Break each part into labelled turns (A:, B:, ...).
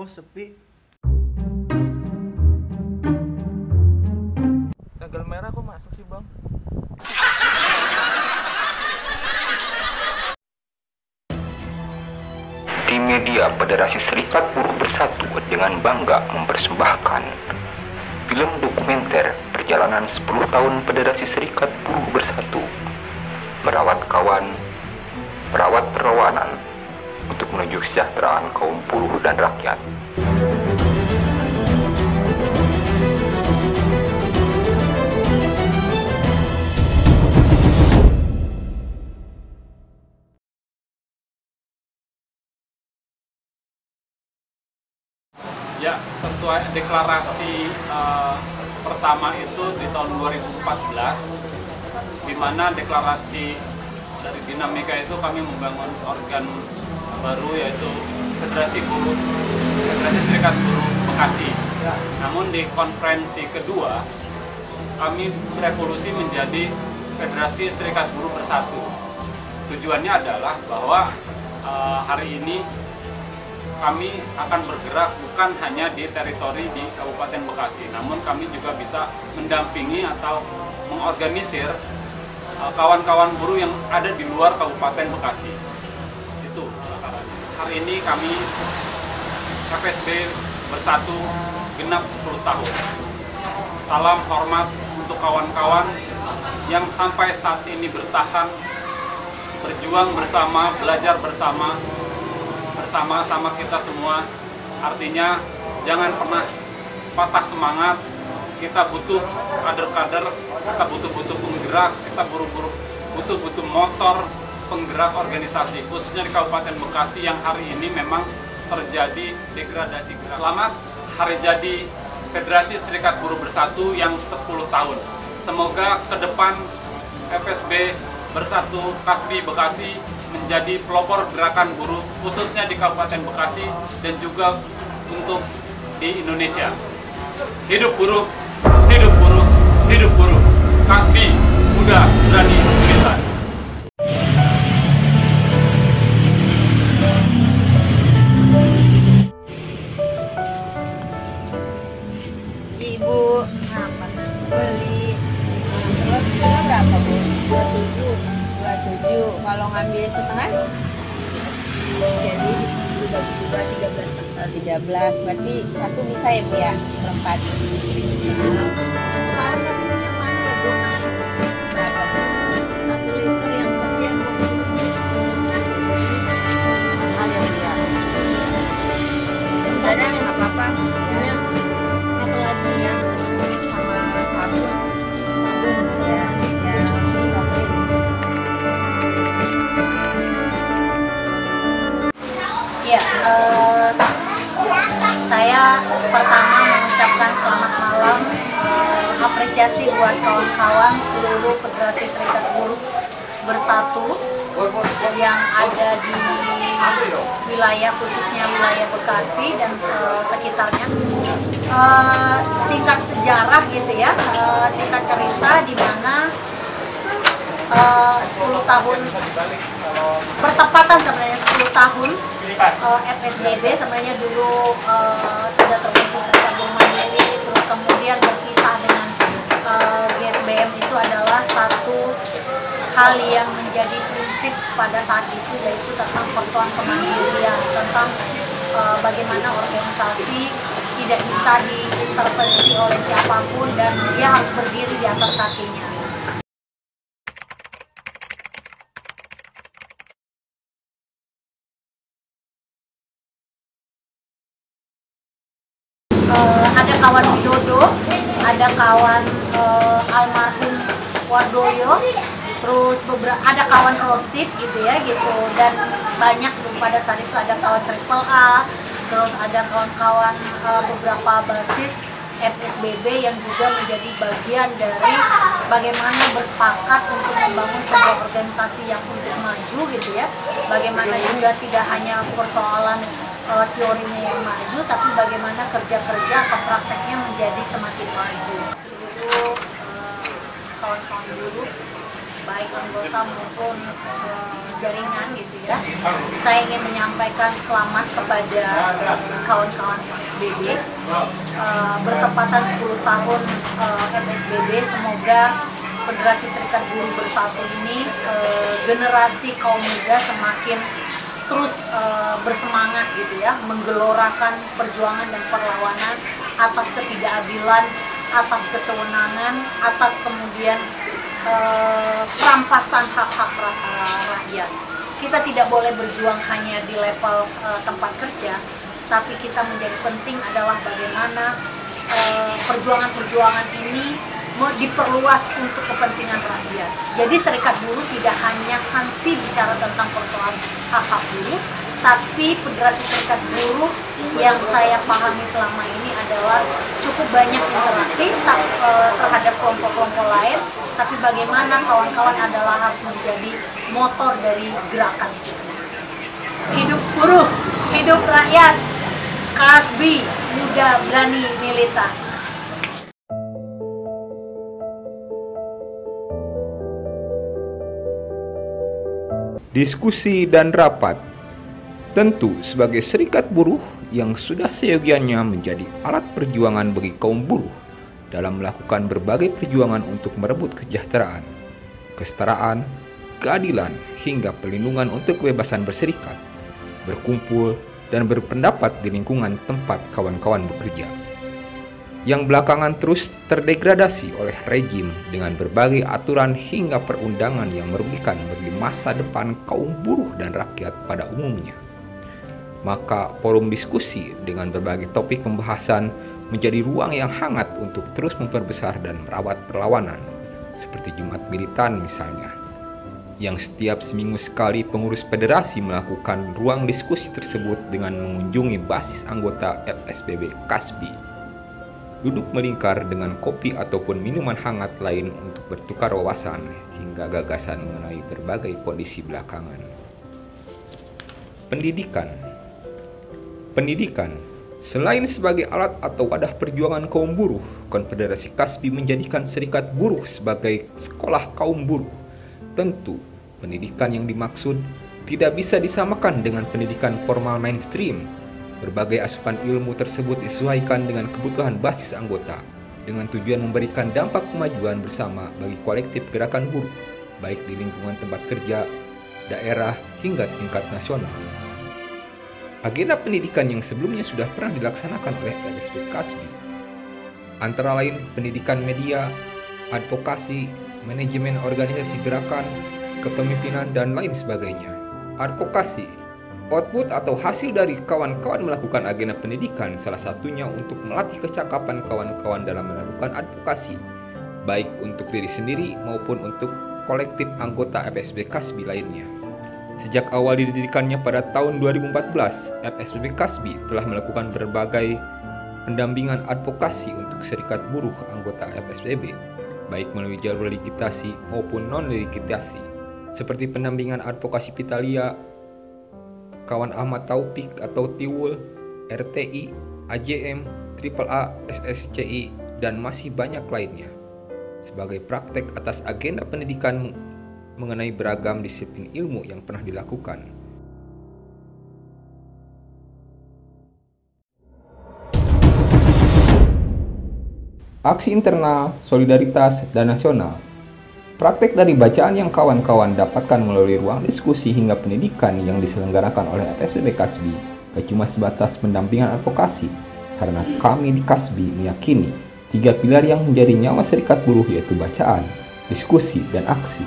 A: sepi.
B: Tanggal merah kok masuk sih, Bang?
C: Tim Media Federasi Serikat Buruh Bersatu dengan bangga mempersembahkan film dokumenter perjalanan 10 tahun Federasi Serikat Buruh Bersatu, merawat kawan, merawat perlawanan untuk menuju kesejahteraan kaum buruh dan rakyat.
D: Ya, sesuai deklarasi pertama itu di tahun 2014, di mana deklarasi dari dinamika itu kami membangun organ baru yaitu Federasi Serikat Buruh Bekasi. Namun di konferensi kedua, kami berevolusi menjadi Federasi Serikat Buruh Bersatu. Tujuannya adalah bahwa hari ini kami akan bergerak bukan hanya di teritori di Kabupaten Bekasi, namun kami juga bisa mendampingi atau mengorganisir kawan-kawan buruh yang ada di luar Kabupaten Bekasi. Itu sasarannya. Hari ini kami FSB Bersatu genap 10 tahun. Salam hormat untuk kawan-kawan yang sampai saat ini bertahan, berjuang bersama, belajar bersama-sama kita semua. Artinya jangan pernah patah semangat. Kita butuh kader-kader, kita butuh penggerak, kita butuh motor penggerak organisasi, khususnya di Kabupaten Bekasi yang hari ini memang terjadi degradasi. Selamat hari jadi Federasi Serikat Buruh Bersatu yang 10 tahun. Semoga ke depan FSB Bersatu Kasbi Bekasi menjadi pelopor gerakan buruh khususnya di Kabupaten Bekasi dan juga untuk di Indonesia. Hidup buruh, hidup buruh, hidup buruh. Kasbi, muda, berani, tulisan.
E: Ibu beli telur berapa, Bu? 27. Kalau ngambil setengah jadi 13, berarti satu bisa ya, Bu ya, seperempat. Sekarang tapi minyak mana ya, Bu? Berapa, Bu? 1 liter yang sekian, Bu. Mahal ya, Bu ya. Kadang nggak apa-apa. Apalagi ya, sama sabun ya, ya. Saya pertama mengucapkan selamat malam, apresiasi buat kawan-kawan seluruh Federasi Serikat Buruh Bersatu yang ada di wilayah, khususnya wilayah Bekasi dan sekitarnya. Singkat sejarah gitu ya, singkat cerita di mana 10 tahun bertepatan sebenarnya 10 tahun FSBB sebenarnya dulu sudah terbentuk Serikat Buruh Mandiri, terus kemudian berpisah dengan GSBM. Itu adalah satu hal yang menjadi prinsip pada saat itu, yaitu tentang persoalan kemandirian, tentang bagaimana organisasi tidak bisa diintervensi oleh siapapun dan dia harus berdiri di atas kakinya. Ada kawan Widodo, ada kawan almarhum Wardoyo, terus ada kawan Rosip gitu ya gitu, dan banyak pada saat itu ada kawan Triple A, terus ada kawan-kawan beberapa basis FSBB yang juga menjadi bagian dari bagaimana bersepakat untuk membangun sebuah organisasi yang untuk maju gitu ya, bagaimana juga tidak hanya persoalan teorinya yang maju, tapi bagaimana kerja-kerja atau prakteknya menjadi semakin maju. Seluruh kawan-kawan buruh baik anggota maupun jaringan gitu ya. Saya ingin menyampaikan selamat kepada kawan-kawan FSBB bertepatan 10 tahun FSBB. Semoga Federasi Serikat Buruh Bersatu ini generasi kaum muda semakin terus bersemangat gitu ya, menggelorakan perjuangan dan perlawanan atas ketidakadilan, atas kesewenangan, atas kemudian perampasan hak-hak rakyat. Kita tidak boleh berjuang hanya di level tempat kerja, tapi kita menjadi penting adalah bagaimana perjuangan-perjuangan ini diperluas untuk kepentingan rakyat. Jadi serikat buruh tidak hanya hansi bicara tentang persoalan hak-hak buruh, tapi Federasi Serikat Buruh yang saya pahami selama ini adalah cukup banyak interaksi terhadap kelompok-kelompok lain, tapi bagaimana kawan-kawan adalah harus menjadi motor dari gerakan itu sendiri. Hidup buruh, hidup rakyat, Kasbi, muda, berani, militan.
C: Diskusi dan rapat. Tentu sebagai serikat buruh yang sudah seyogianya menjadi alat perjuangan bagi kaum buruh dalam melakukan berbagai perjuangan untuk merebut kesejahteraan, kesetaraan, keadilan, hingga perlindungan untuk kebebasan berserikat, berkumpul, dan berpendapat di lingkungan tempat kawan-kawan bekerja, yang belakangan terus terdegradasi oleh rejim dengan berbagai aturan hingga perundangan yang merugikan bagi masa depan kaum buruh dan rakyat pada umumnya. Maka forum diskusi dengan berbagai topik pembahasan menjadi ruang yang hangat untuk terus memperbesar dan merawat perlawanan, seperti Jumat Militan misalnya, yang setiap seminggu sekali pengurus federasi melakukan ruang diskusi tersebut dengan mengunjungi basis anggota FSBB Kasbi, duduk melingkar dengan kopi ataupun minuman hangat lain untuk bertukar wawasan hingga gagasan mengenai berbagai kondisi belakangan. Pendidikan, selain sebagai alat atau wadah perjuangan kaum buruh, Konfederasi Kasbi menjadikan serikat buruh sebagai sekolah kaum buruh. Tentu, pendidikan yang dimaksud tidak bisa disamakan dengan pendidikan formal mainstream. Berbagai asupan ilmu tersebut disesuaikan dengan kebutuhan basis anggota, dengan tujuan memberikan dampak kemajuan bersama bagi kolektif gerakan buruh, baik di lingkungan tempat kerja, daerah, hingga tingkat nasional. Agenda pendidikan yang sebelumnya sudah pernah dilaksanakan oleh FSB Kasbi, antara lain pendidikan media, advokasi, manajemen organisasi gerakan, kepemimpinan, dan lain sebagainya. Advokasi, output atau hasil dari kawan-kawan melakukan agenda pendidikan, salah satunya untuk melatih kecakapan kawan-kawan dalam melakukan advokasi, baik untuk diri sendiri maupun untuk kolektif anggota FSB Kasbi lainnya. Sejak awal didirikannya pada tahun 2014, FSBB Kasbi telah melakukan berbagai pendampingan advokasi untuk serikat buruh anggota FSBB, baik melalui jalur legitimasi maupun non-legitimasi, seperti pendampingan advokasi Pitalia, Kawan Ahmad Taufik atau Tiwul, RTI, AJM, AAA, SSCI, dan masih banyak lainnya, sebagai praktek atas agenda pendidikan mengenai beragam disiplin ilmu yang pernah dilakukan. Aksi internal, solidaritas, dan nasional. Praktek dari bacaan yang kawan-kawan dapatkan melalui ruang diskusi hingga pendidikan yang diselenggarakan oleh FSBB Kasbi gak cuma sebatas pendampingan advokasi, karena kami di Kasbi meyakini 3 pilar yang menjadi nyawa serikat buruh, yaitu bacaan, diskusi, dan aksi.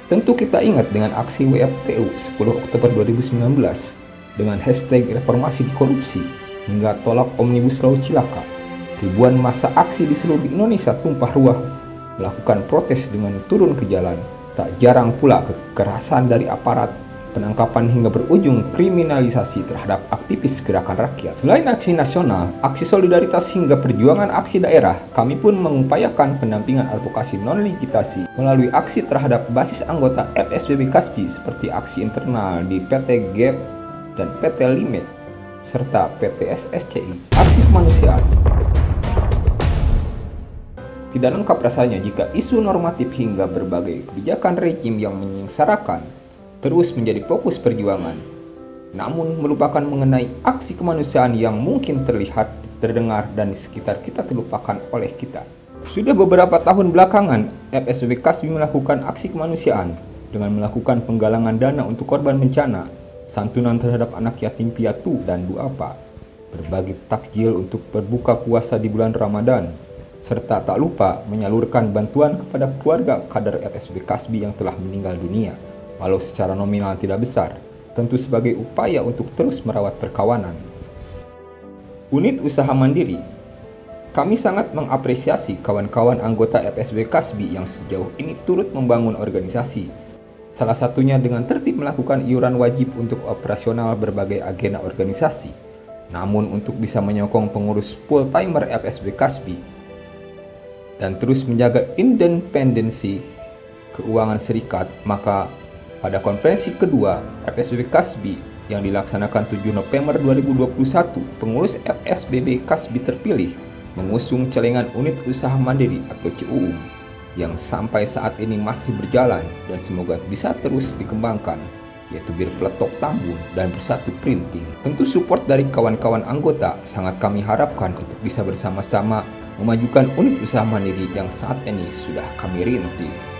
C: Tentu kita ingat dengan aksi WFTU 10 Oktober 2019 dengan hashtag reformasi di korupsi hingga tolak Omnibus Law Cilaka. Ribuan massa aksi di seluruh Indonesia tumpah ruah melakukan protes dengan turun ke jalan. Tak jarang pula kekerasan dari aparat, penangkapan hingga berujung kriminalisasi terhadap aktivis gerakan rakyat. Selain aksi nasional, aksi solidaritas hingga perjuangan aksi daerah, kami pun mengupayakan pendampingan advokasi non-legitimasi melalui aksi terhadap basis anggota FSBB Kasbi seperti aksi internal di PT GAP dan PT Limet serta PT SSCI. Aksi kemanusiaan. Tidak lengkap rasanya jika isu normatif hingga berbagai kebijakan rejim yang menyengsarakan terus menjadi fokus perjuangan, namun melupakan mengenai aksi kemanusiaan yang mungkin terlihat, terdengar, dan di sekitar kita terlupakan oleh kita. Sudah beberapa tahun belakangan, FSB Kasbi melakukan aksi kemanusiaan dengan melakukan penggalangan dana untuk korban bencana, santunan terhadap anak yatim piatu dan duafa, berbagi takjil untuk berbuka puasa di bulan Ramadan, serta tak lupa menyalurkan bantuan kepada keluarga kader FSB Kasbi yang telah meninggal dunia, walau secara nominal tidak besar, tentu sebagai upaya untuk terus merawat perkawanan. Unit Usaha Mandiri. Kami sangat mengapresiasi kawan-kawan anggota FSB Kasbi yang sejauh ini turut membangun organisasi, salah satunya dengan tertib melakukan iuran wajib untuk operasional berbagai agenda organisasi. Namun untuk bisa menyokong pengurus full-timer FSB Kasbi dan terus menjaga independensi keuangan serikat, maka pada konferensi kedua FSB Kasbi yang dilaksanakan 7 November 2021, pengurus FSBB Kasbi terpilih mengusung celengan Unit Usaha Mandiri atau CUU yang sampai saat ini masih berjalan dan semoga bisa terus dikembangkan, yaitu Birpeletok Tambun dan Bersatu Printing. Tentu support dari kawan-kawan anggota sangat kami harapkan untuk bisa bersama-sama memajukan unit usaha mandiri yang saat ini sudah kami rintis.